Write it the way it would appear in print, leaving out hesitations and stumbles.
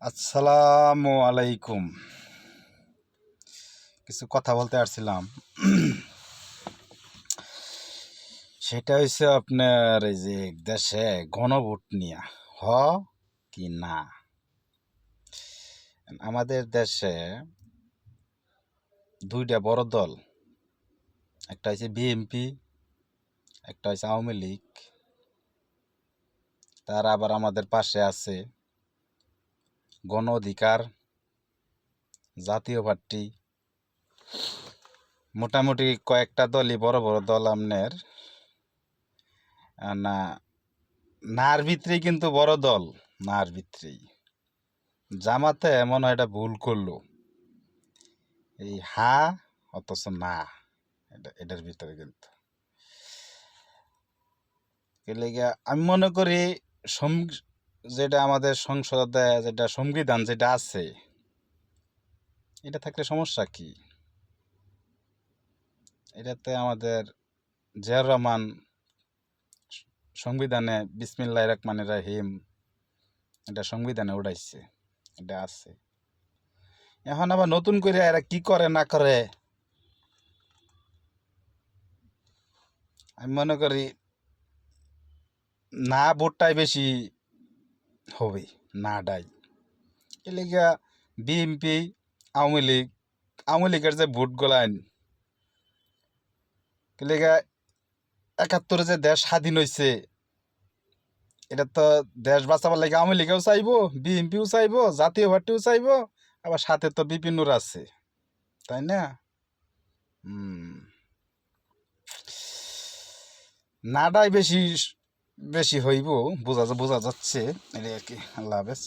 আসসালামু আলাইকুম। কিছু কথা বলতে আসছিলাম। সেটা হচ্ছে আপনার এই যে দেশে গণভোট নিয়ে হ কি না। আমাদের দেশে দুইটা বড় দল, একটা হচ্ছে বিএনপি, একটা হচ্ছে আওয়ামী লীগ। তার আবার আমাদের পাশে আছে গণ অধিকার, জাতীয় পার্টি। মোটামুটি কয়েকটা দলই বড় বড় দল আপনার না। নার ভিতরেই কিন্তু বড় দল, নার ভিতরেই জামাতে মনে হয় এটা ভুল করলো, এই হা অথচ না, এটার ভিতরে কিন্তু আমি মনে করি যেটা আমাদের সংসদে যেটা সংবিধান যেটা আছে, এটা থাকলে সমস্যা কি? এটাতে আমাদের জিয়াউর রহমান সংবিধানে বিসমিল্লাহির রহমানির রহিম এটা সংবিধানে উঠাইছে, এটা আছে। এখন আবার নতুন করে এরা কি করে না করে, আমি মনে করি না ভোটটাই বেশি হবে, না ডাই। এলিগা বিএনপি, আওয়ামী লীগের যে ভোট গোলাইন এলিগা ৭১ যে দেশ স্বাধীন হয়েছে, এটা তো দেশ বাঁচাবার লাগে আওয়ামী লীগেও চাইবো, বিএনপিও চাইবো, জাতীয় পার্টিও চাইবো, আবার সাথে তো বিপিনুর আছে, তাই না? নাডাই বেশি বেশি হইব, বোঝা যাচ্ছে। এটা আর কি। আল্লাহ হাফেজ।